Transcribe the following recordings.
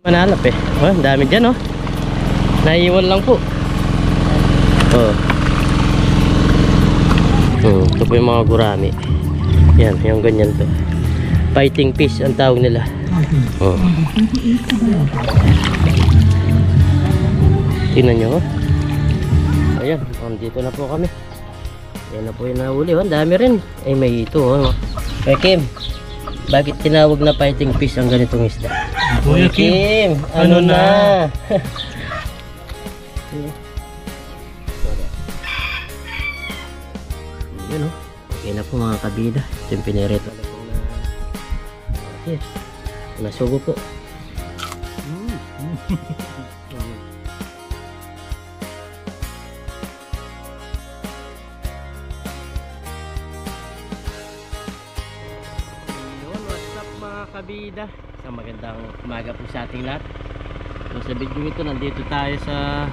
Manalap eh. Oh, dami dyan oh. Naiiwan lang po. Oh. Ito po yung mga gurami. Yan, yung ganyan to. Fighting fish ang tawag nila. Oh. Tingnan nyo oh. Ayan, dito na po kami. Yan na po yung nahuli oh. Dami rin. Ay may ito oh. Kay Kim, bakit tinawag na fighting fish ang ganitong isda? Kuya Kim, ano na? Yun oh. Okay na po mga kabida. Ito yung pinireto na po na yes. Nasugo po. What's up mga kabida? Isang magandang umaga po sa ating lahat. So sa video ito, nandito tayo sa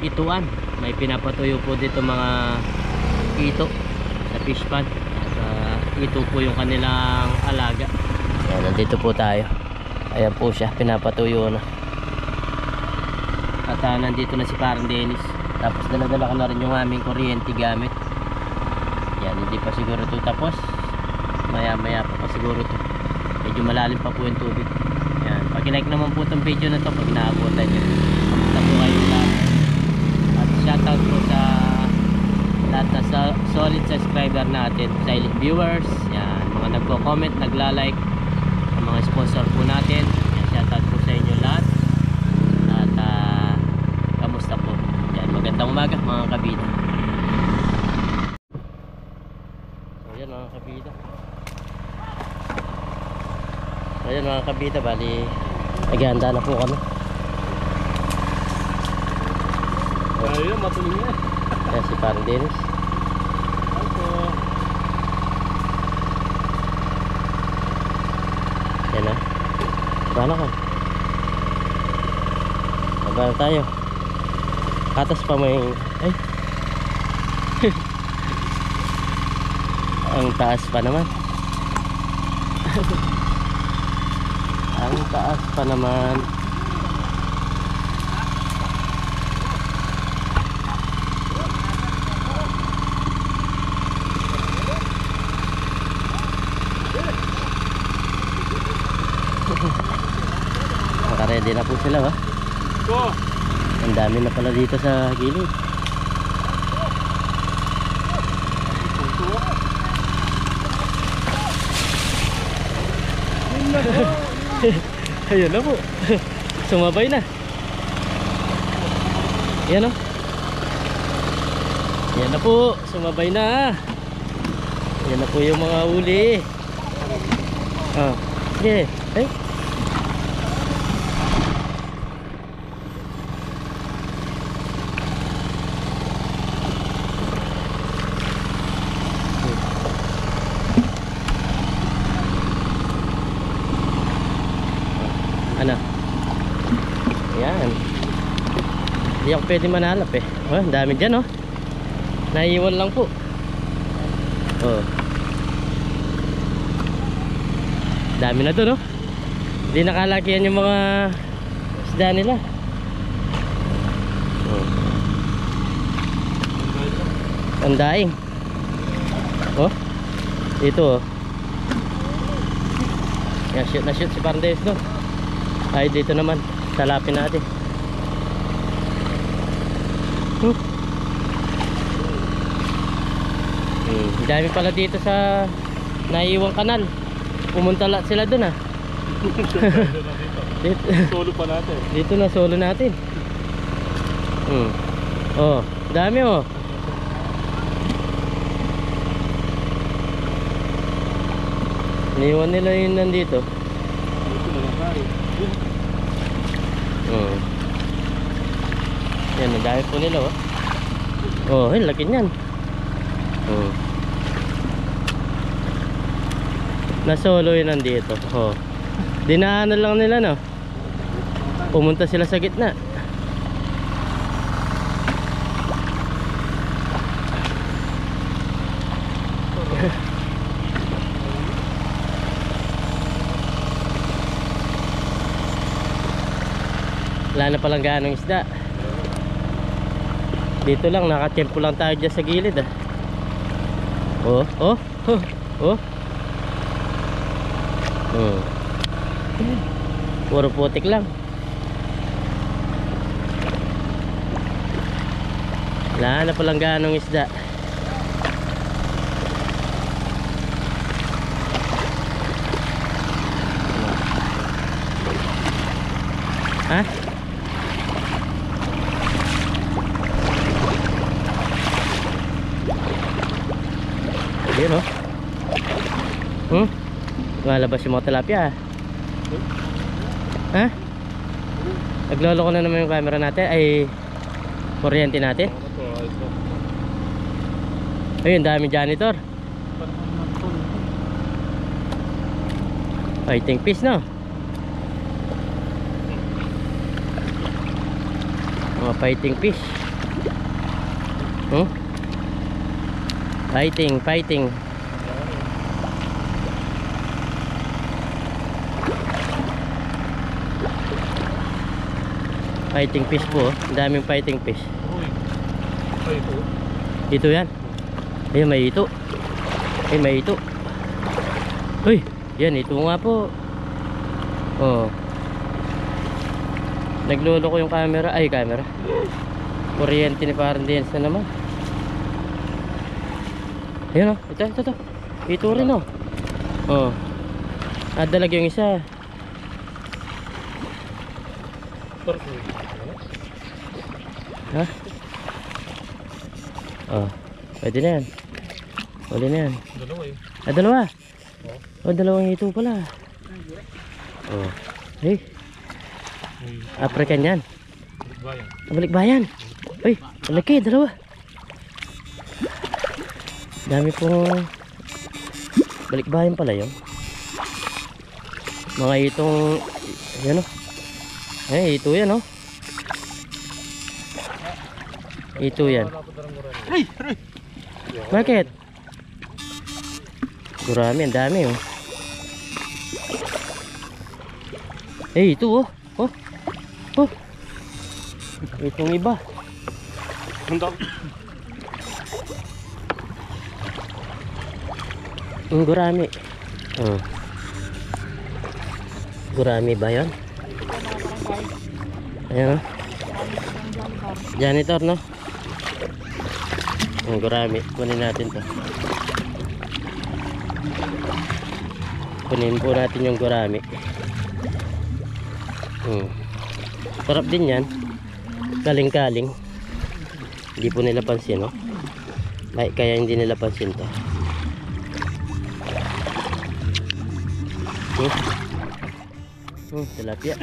ituan. May pinapatuyo po dito mga ito sa fish pond. At ito po yung kanilang alaga. Yan, nandito po tayo. Ayan po siya, pinapatuyo na. At nandito na si Parang Dennis. Tapos dala-dala ko na rin yung aming kuryente gamit. Yan, hindi pa siguro ito tapos. Maya-maya pa siguro ito. Medyo malalim pa po yung tubig. Yan, pag-like naman po itong video na ito pag naabutan nyo. Kamusta po kayo lahat. At shoutout po sa lahat na solid subscriber natin, silent viewers, yan, mga nagko-comment, nagla-like, mga sponsor po natin. Yan, shoutout po sa inyo lahat. At kamusta po. Yan, magandang umaga mga kabida. So yan mga kabida. Ayan mga kabida, bali naghahanda na po kami. Ayun, matuloy niya. Ayan si Parang Dennis. Yan na. Bala ka. Bala tayo. Atas pa may ay. Ang taas pa naman. Ang taas pa naman. Naka-ready na po sila ba? Ang dami na pala dito sa gilid. Ayun na po. Sumabay na. Yan o. Yan na po. Sumabay na. Yan na po yung mga uli. Ah, sige. Ay. Ano? Ayan. Hindi ako pwede manalap eh. Oh, dami dyan oh. Naiiwan lang po. Oh. Dami na doon oh. Hindi nakalakihan yung mga isda nila. Oh. Ang daing. Oh. Ito oh. Yan, shoot na shoot si Pardes doon. Ay dito naman, salapin natin. Dami pala dito sa naiiwang kanal. Pumunta lang sila dun ah. Dito. Solo pa natin. Dito na solo natin. Oh, dami oh. Iniwan nila yun nandito. Dito na lang tayo. Yan, ang dami po nila oh. Oh, hey, laki niyan. Nasolo yun nandito. Oh. Dinaanan lang nila no. Pumunta sila sa gitna. Wala na palang ganong isda. Dito lang, nakatiyempo lang tayo dyan sa gilid ah. Oh, oh, oh, oh. Puro putik lang. Wala na palang ganong isda. Ha? Ayun oh. Malabas yung mga tilapia. Ha? Naglolo ko na naman yung camera natin. Ay, kuryente natin. Ayun, dami janitor. Fighting fish no? Mga fighting fish. Fighting. Fighting fish po. Ang daming fighting fish. Ito yan. Ayun, may ito. Ay, may ito. Uy, yan, ito nga po. Oh. Naglolo ko yung camera. Ay, camera. Kuryente ni parang din na naman. Ayun oh, ito. Ito rin oh. Oh. Adalag yung isa. Ha? Oh, pwede na yan. Huli na yan. Dalawa eh. Ah, dalawa? Oh, dalawang ito pala. Oh. Hey. African yan. Bayan. Balikbayan. Uy, malaki, dalawa. Dami pong balikbayan pala yun. Mga itong yan o. Eh, ito yan o. Ito yan. Bakit? Gurami, ang dami oh. Eh, ito oh. Oh. Oh. Itong iba. Ang gurami. Oh. Gurami ba yun? Ayan oh. Janitor no? Ang gurami. Kunin natin to. Kunin po natin yung gurami. Sarap din yan. Kaling-kaling. Hindi po nila pansin no? Kaya hindi nila pansin to. Tilapia.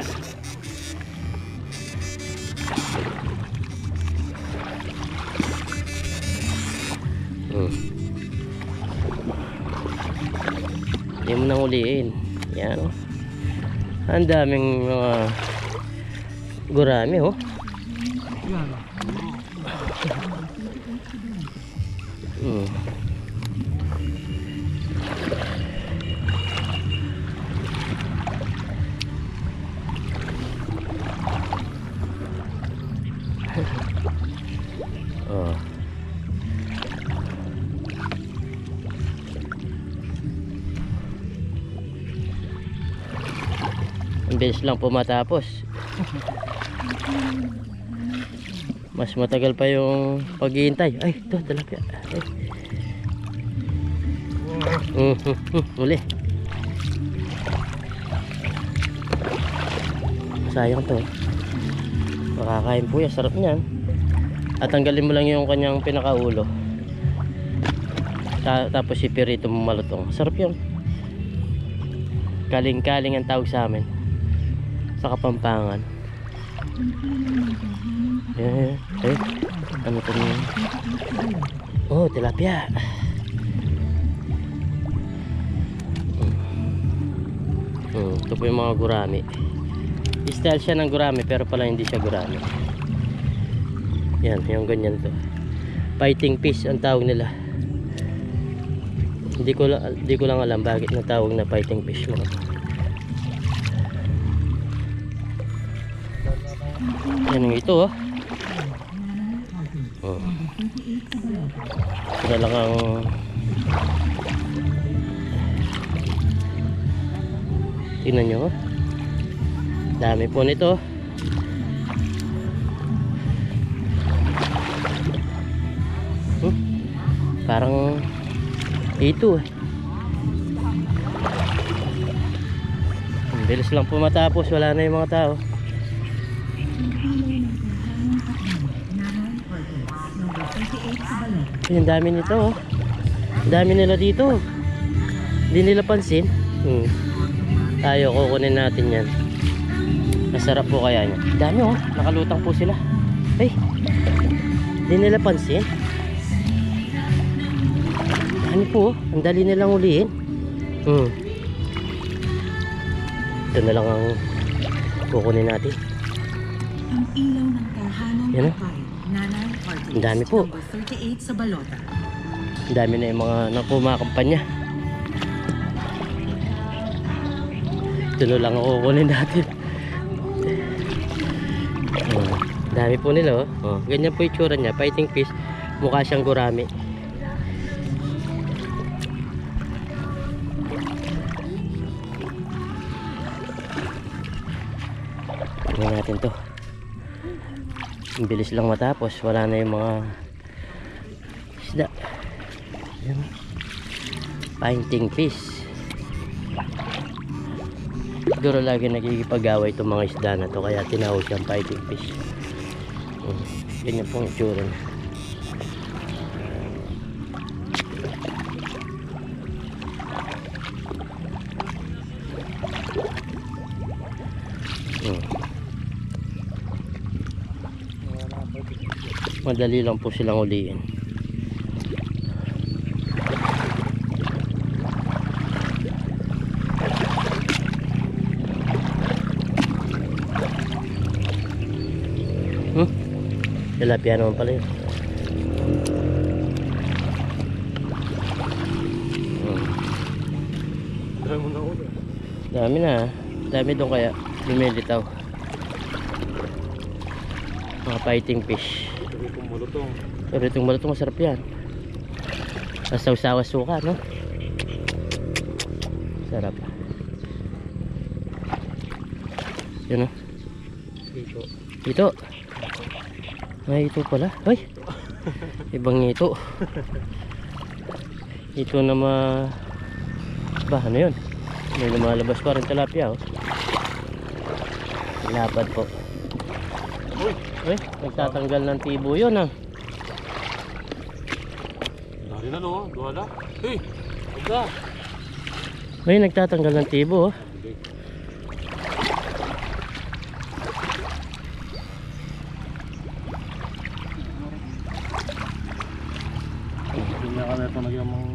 Hindi mo nang uliin. Yan oh. Ang daming mga gurami oh. Oh. Ang bilis lang po matapos. Mas matagal pa yung paghihintay. Ay, ito, tilapia. Uli. Sayang to. Makakain po yan. Sarap niyan. At tanggalin mo lang yung kanyang pinakaulo. Tapos ipirito mo malutong. Sarap yun. Kaling-kaling ang tawag sa amin sa Kapampangan. Ano ito niya? Oh, tilapia. Ito po yung mga gurami. Style siya ng gurami pero pala hindi siya gurami. Yan, yung ganyan to. Fighting fish ang tawag nila. Hindi ko lang alam bakit natawag na fighting fish mga. Yan yung ito oh. Oh. Ito na lang ang tingnan nyo oh. Dami po nito. Parang ito eh. Ang bilis lang po matapos, wala na yung mga tao. Yung dami nito oh. Ang dami nila dito. Hindi nila pansin. Tayo kukunin natin yan. Masarap po kaya niya. Dami oh, nakalutang po sila. Ay, hindi nila pansin. Dami po, ang dali nilang ulihin. Ito na lang ang kukunin natin. Ang ilaw ng tahanan yan, at bahay, Nanay Artist, ang dami po. number 38 sa Balota. Ang dami na yung mga nakumakampanya. Ito na lang ang kukunin natin. Dami po nila oh. Ganyan po yung tsura niya, fighting fish. Mukha siyang gurami. Tingnan natin to. Ang bilis lang matapos, wala na yung mga isda. Yan. Fighting fish. Siguro lagi nagkikipag-away itong mga isda na to, kaya tinawag siyang fighting fish. Ganyan pong itsura niya. Madali lang po silang uliin. Tilapia naman pala yun. Dami mo na ulo. Dami na. Dami doon kaya lumilitaw. Mga fighting fish. Sabi kong malutong. Pero itong malutong masarap yan. Masaw-sawa suka, no? Sarap. Yun, no? Dito. Ito. Ay, ito pala. Ay! Ibang ito. Ito na ba, ano yun? May lumalabas pa rin tilapia, oh. Lapad po. Uy, nagtatanggal ng tibo yun, ah. Dari na no, duwala. Hey! Huwag. Uy, nagtatanggal ng tibo, oh. Hindi na kami ito nagyamang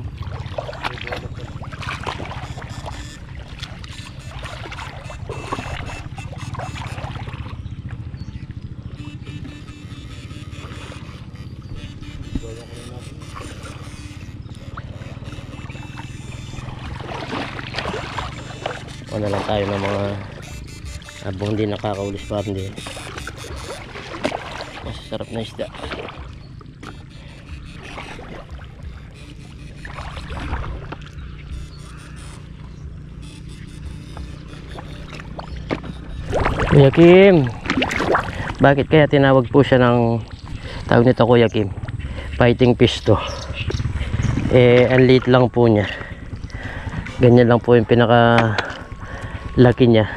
na lang tayo ng mga abong din nakakaulis pa rin din. Masasarap na isda. Kuya Kim, bakit kaya tinawag po siya ng tawag nito, Kuya Kim? Fighting fish to. Ang liit lang po niya. Ganyan lang po yung pinaka laki niya,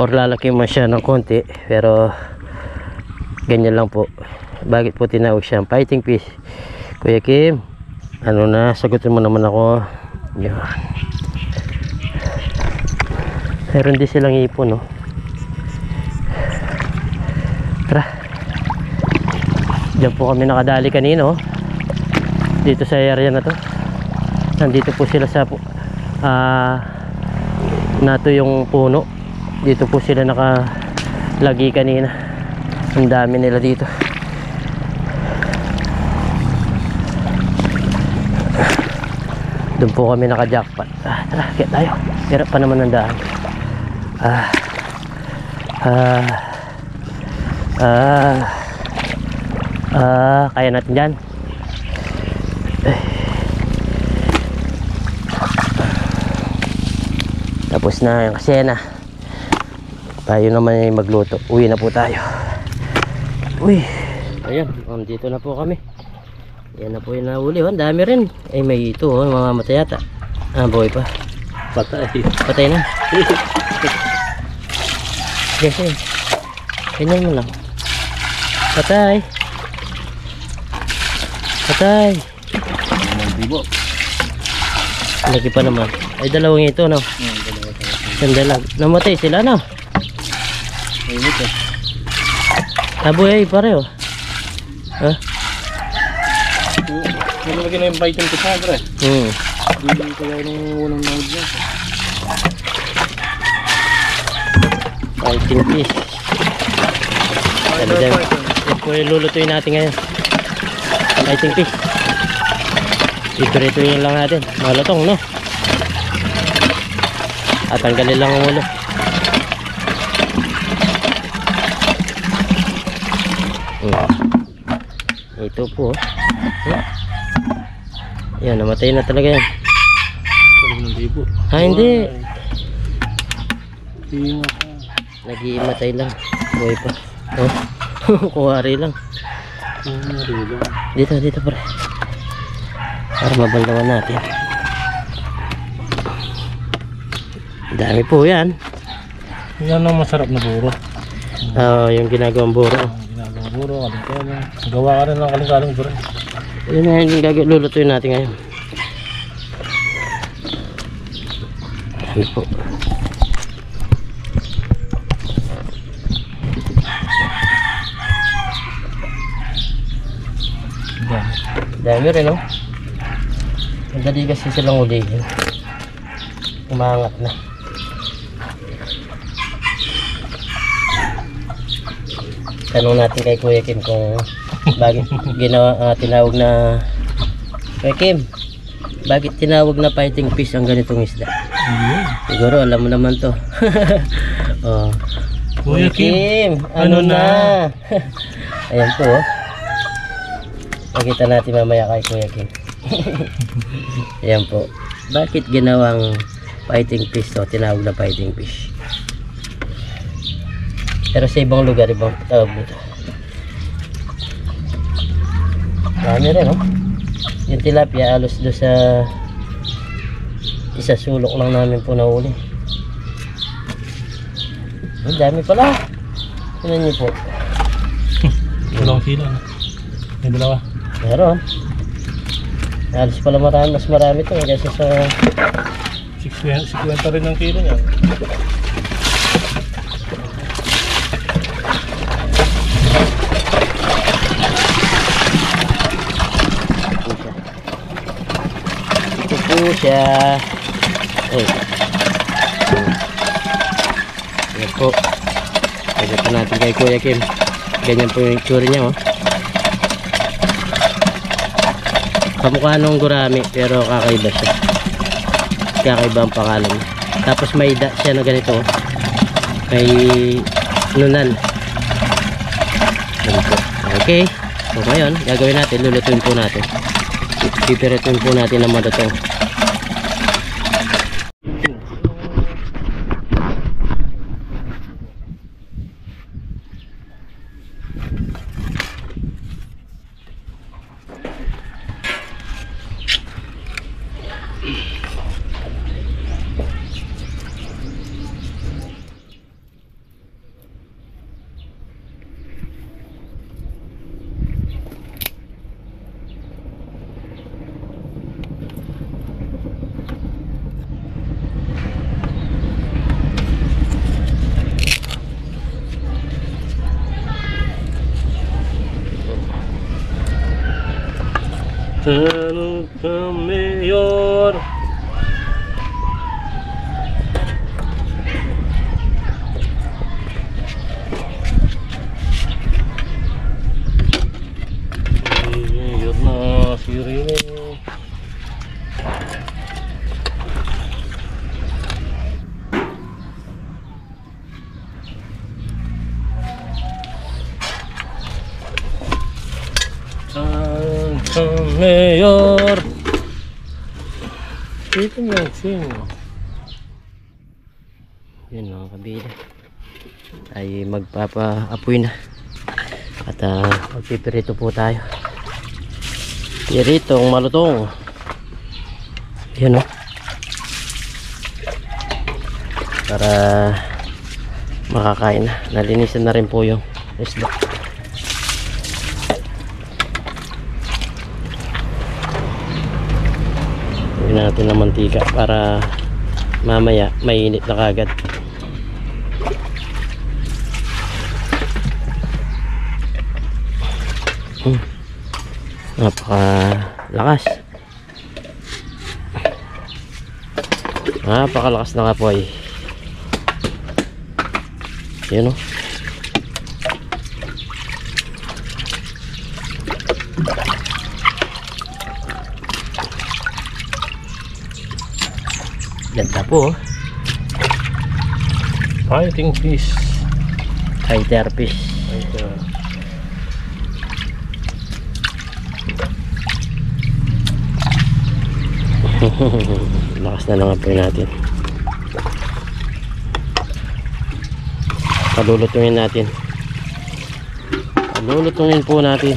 or lalaki man siya ng konti, pero ganyan lang po. Bakit po tinawag siyang fighting fish, Kuya Kim? Ano na, sagutin mo naman ako. Yan. Meron din silang ipon, no? Tara, diyan po kami nakadali kanina, oh. Dito sa area na to. Nandito po sila sa nato yung puno. Dito po sila nakalagi kanina. Ang dami nila dito. Doon po kami naka-jackpot. Tara, kaya tayo. Hirap pa naman ng daan. Kaya natin dyan. Tapos na yung kasena. Tayo naman ay magluto. Uwi na po tayo. Uy. Ayan, dito na po kami. Yan na po yung nahuli. Ang dami rin. Ay may ito, mamamatay yata. Buhay pa. Patay. Patay na. Yes, eh. Ganyan mo lang. Patay. Patay. Bibo. Lagi pa naman. Ay dalawang ito, no? Sandalag. Namatay sila, no? Ay, ito. Nabuhay pareho. Ha? Nalagyan na yung vitamin ko sa pre. Hindi kaya nung unang nahod niya. Fighting fish. Ito po yung lulutuin natin ngayon. Fighting fish. Ito-rituin lang natin. Malatong, no? At tanggalin lang ang ulo. Ito po. Yan, namatay na talaga yan. Talagang ng bibo. Hindi. Tinga ka. Nag-iimatay lang. Buhay pa. Kuwari lang. Dito pre. Para mabandawan natin. Dami po yan. Yan ang masarap na buro. Yung ginagawang buro. Ginagawang buro, kalingkaling. Gawa ka rin ng kalingkaling buro. Yun na yung lulutuin natin ngayon. Dami po. Dami rin, no? Madali kasi silang ulihin. Umangat na. Tanong natin kay Kuya Kim kung bakit tinawag na Kuya Kim, bakit tinawag na fighting fish ang ganitong isda? Siguro alam mo naman to. Oh. Kuya Kim, ano na? Ayan po, oh. Pakita natin mamaya kay Kuya Kim. Ayan po. Bakit ginawang fighting fish to? Tinawag na fighting fish. Pero sa ibang lugar, ibang tawag nito. Marami rin, no? Yung tilapia, alos doon sa isa sulok lang namin po nahuli. Ang dami pala. Tignan niyo po. Dalawang kilo, no? May dalawa. Meron. Alos pala marami, mas marami ito kasi sa 50 rin ang kilo niya. ito po siya. Ayan po. Pagkita natin kay Kuya Kim. Ganyan po yung itsura niya, oh. Kamukha nung gurami pero kakaiba siya. Kakaiba ang pangalan niya. Tapos may siya na ganito, oh. May nunan. Ganito. Okay. So ngayon, gagawin natin, lulutuin po natin. Pipirituin po natin ng madutong. Tanong ka, Mayor. Mayor na si Rino. Mayor! Dito nga, sing. Yun mga kabila. Ay magpapa-apoy na. At magpipirito po tayo. Piritong malutong. Yan o. Para makakain na. Nalinisan na rin po yung isda. Lagyan natin ng mantika para mamaya mainit na kagad. Napakalakas na nga po ay. Yan o. Ganda po. Fighting fish. Fighter fish. Lakas na lang apoy natin. Palulutungin natin. Palulutungin po natin.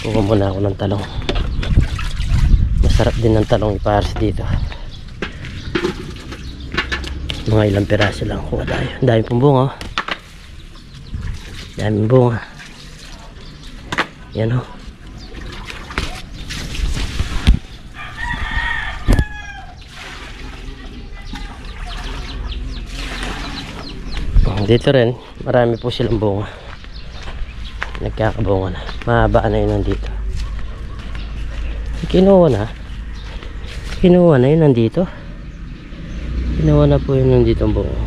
Kuha muna ako ng talong. Masarap din ng talong ipares dito. Mga ilang piraso lang kuha tayo. Dami pong bunga. Daming bunga. Yan o. Dito rin marami po silang bunga. Nagkakabunga na. Mahaba na yun nandito. Kinuha na yun nandito. Kinuha na po yun nandito ang bunga.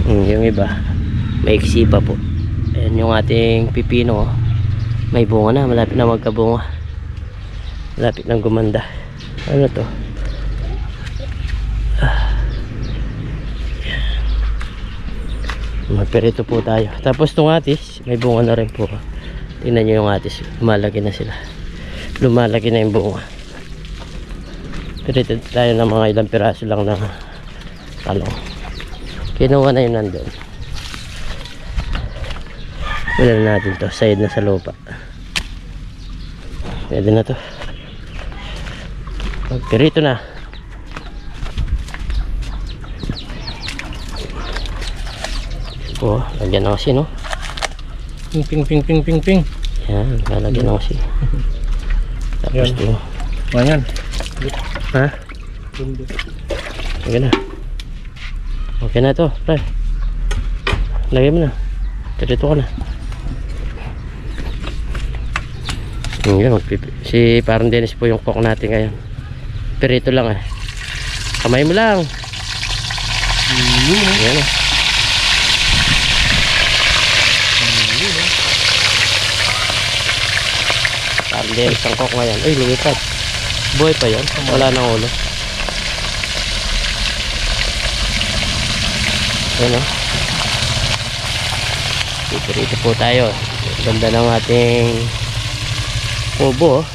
Yung iba maiksi pa po. Ayan yung ating pipino. May bunga na. Malapit na magkabunga. Malapit nang gumanda. Ano to? Magperito po tayo. Tapos itong atis, may bunga na rin po. Tingnan nyo yung atis. Lumalaki na sila. Lumalaki na yung bunga. Perito tayo ng mga ilang piraso lang na talong. Kinuha na yun nandun. Wala na natin to. Side na sa lupa. Pwede na to. Magperito na. Oh, lagyan ng asin, no? Ping ping ping ping ping. Yan, lalagyan ng asin. Tapos Yan. ito. Ayan. Ha? Okay na. Okay na ito, pre. Lagyan mo na. Dito ka na. Yan, si parang Dennis po yung cook natin ngayon. Perito lang eh. Kamay mo lang. Yan. Parang Dennis ang cook ngayon. Uy, lumipad. Buhay pa yan. Wala nang ulo. Yan o. Dito po tayo. Ganda ng ating kubo.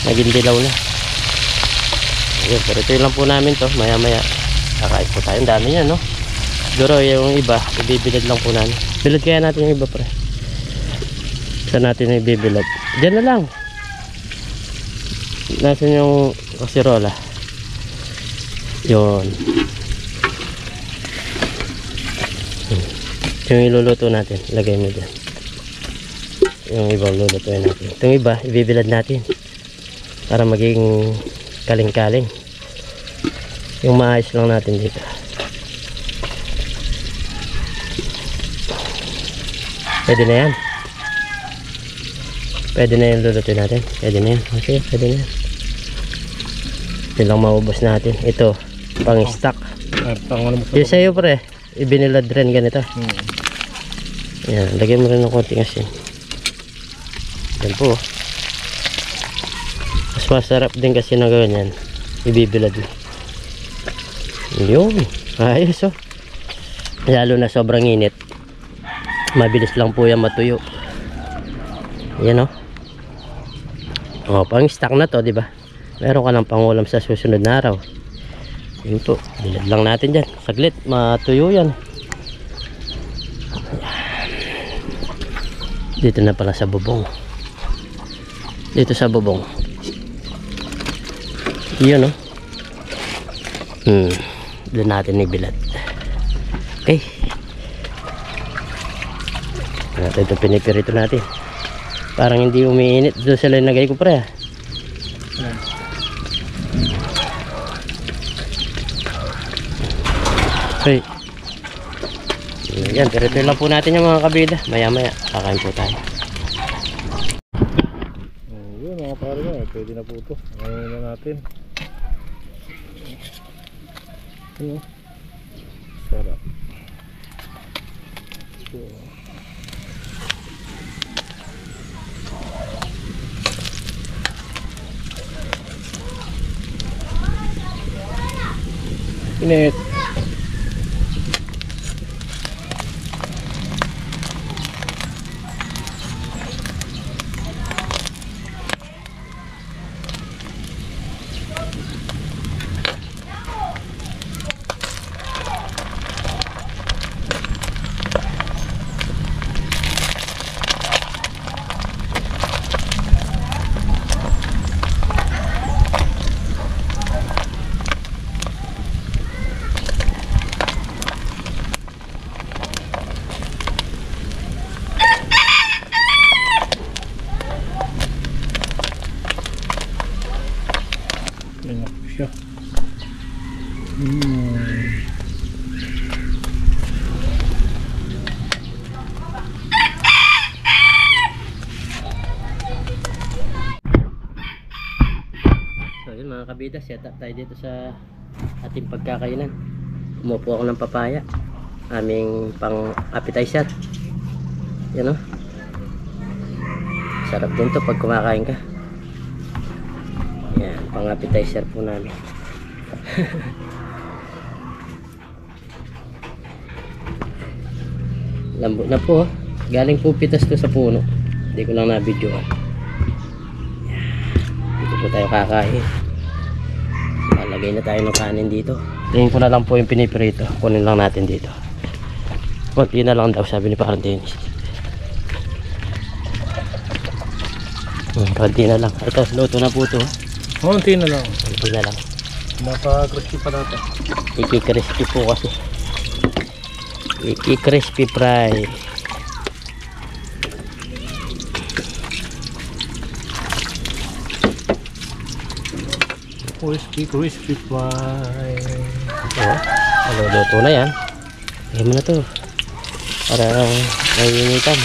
Naging dilaw na. Ayun, pero ito lang po namin to. Maya maya kakain po tayo. Ang dami yan, no? Siguro yung iba ibibilad lang po namin. Bilad kaya natin yung iba, pre. Saan natin yung ibibilad? Diyan na lang. Nasaan yung kasirola? Yun. Yung iluluto natin, lagay mo dyan. Yung ibang lulutuin natin. Itong iba, ibibilad natin para maging kaling-kaling. Yung maayos lang natin dito. Pwede na yan. Pwede na yung lulutuin natin. Pwede na yan. Okay, pwede na yan. Ito lang maubos natin. Ito, pang stock. Yung sa'yo, pre, ibinilad rin ganito. Yan, lagyan mo rin ng konting asin. Yan po. Mas masarap din kasi na ganyan. Ibibilad mo. Yun. Ayos oh. Lalo na sobrang init. Mabilis lang po yan matuyo. Yan oh. Oh, pang stock na to, di ba? Meron ka ng pangulam sa susunod na araw. Yun po. Bilad lang natin dyan. Saglit, matuyo yan. Dito na pala sa bubong. Dito sa bubong. Yun oh. Doon natin ibilad. Okay. Ito pinipirito natin. Parang hindi umiinit. Doon sila nagay ko pre. Okay. Yan, pirito lang po natin yung mga kabida. Maya maya, kakain po tayo. Yun mga pare nga, pwede na po ito. Ngayon na natin. Ano? Sarap. Init. Yan ako siya. So yun mga kabida, set up tayo dito sa ating pagkakainan. Umupo ako ng papaya. Aming pang appetizer. Yan o. Sarap din to pag kumakain ka. Yan, pang appetizer po namin. Lambot na po. Galing po pitas to sa puno. Hindi ko lang na-videoan. Dito po tayo kakain. Lalagay na tayo ng kanin dito. Tingin ko na lang po yung pinipirito. Kunin lang natin dito. Konti na lang daw sabi ni Parang Dennis. Konti na lang. Ito, luto na po ito. Konti na lang. Konti na lang. Napaka-crispy pa natin. Iki-crispy po kasi. Iki-crispy fry. Crispy fry. Luto na yan. Lagyan mo na to. Para naiinitan.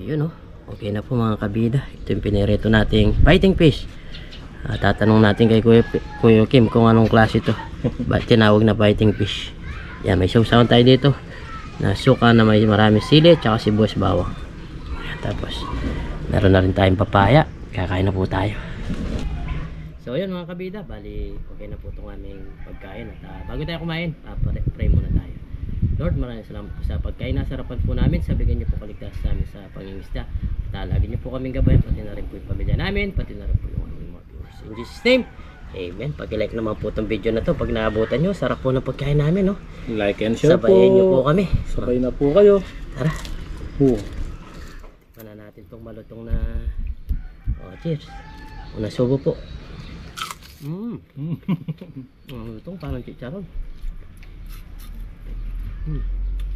Yun oh. Okay na po mga kabida. Ito yung pinirito nating fighting fish. Tatanong natin kay Kuya Kim kung anong klase ito. Ba't tinawag na fighting fish? Yan, may sausawan tayo dito na suka na may maraming sili at saka sibuyas bawang. Yan, tapos meron na rin tayong papaya. Kakain na po tayo. So yun mga kabida, bali okay na po itong aming pagkain. At bago tayo kumain, pray muna tayo. Lord, maraming salamat po sa pagkain na sarapan po namin. Sabihin niyo po kaligtas sa amin sa pangingisda. At lagi niyo po kaming gabayan, pati na rin po yung pamilya namin, pati na rin po yung aming mga viewers. In Jesus' name, amen. Pag-like naman po itong video na to pag naabutan nyo. Sarap po ng pagkain namin, no? Like and share po. Sabayin niyo po kami. Sabay na po kayo. Tara. Tikman na natin itong malutong na cheers. Una subo po. Malutong parang chicharon.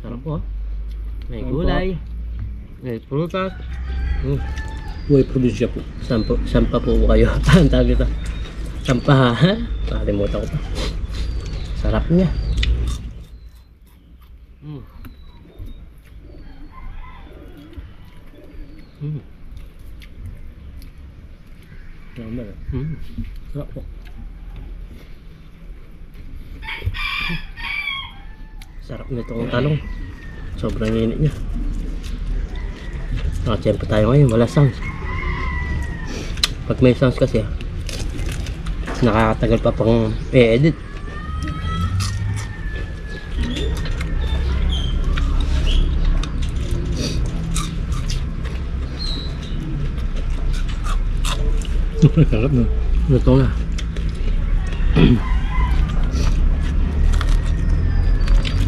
Sarap po. May gulay. May prutas. Buhay probinsya po. Sampa po kayo. Ang tawag ito. Sampa ha? Nakalimutan ko pa. Sarap niya. Sarap po. Sarap nito ang talong. Sobrang init niya. Nakachempo tayo ngayon. Wala sounds. Pag may sounds kasi, nakakatagal pa pang i-edit. Sarap na. Luto na.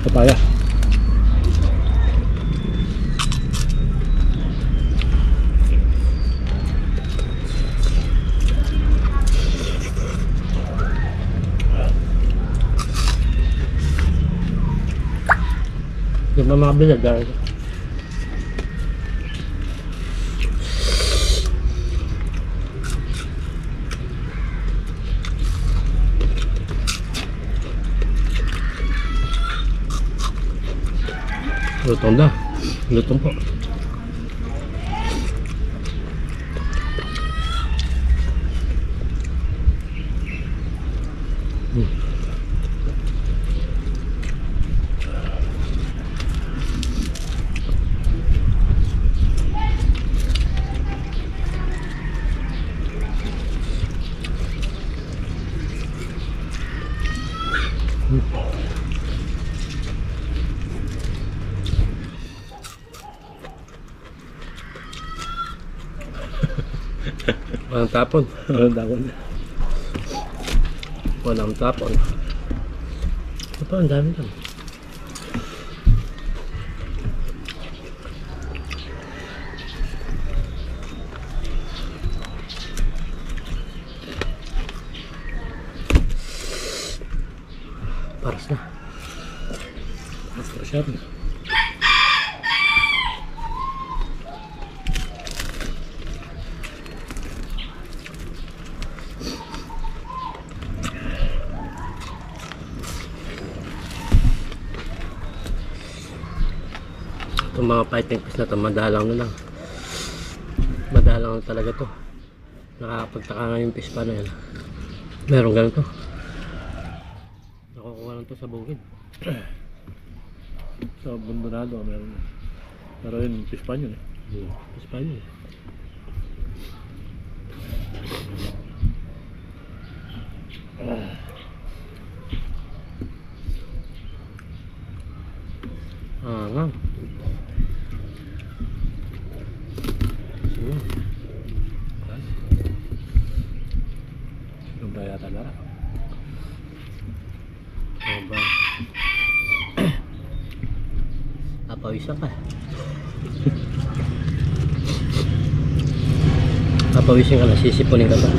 Papaya. Yung mga bilad, guys. Lutong na. Lutong po. Walang tapon. Walang dawon. Walang tapon. Ito, ang dami lang. Paras na. Masyado. Itong mga fighting fish na ito, madalang na lang. Madalang na talaga to. Nakakapagtaka nga yung fish pa na yan. Meron ganito. Nakukuha lang to sa bukid. Sa Bundonado, meron. Pero yun, fish pan yun eh. Fish pa yun. Nga. Sige. Yung ba yata na? Aba. Papawisan ka. Papawisin ka na, sisipunin ka pa.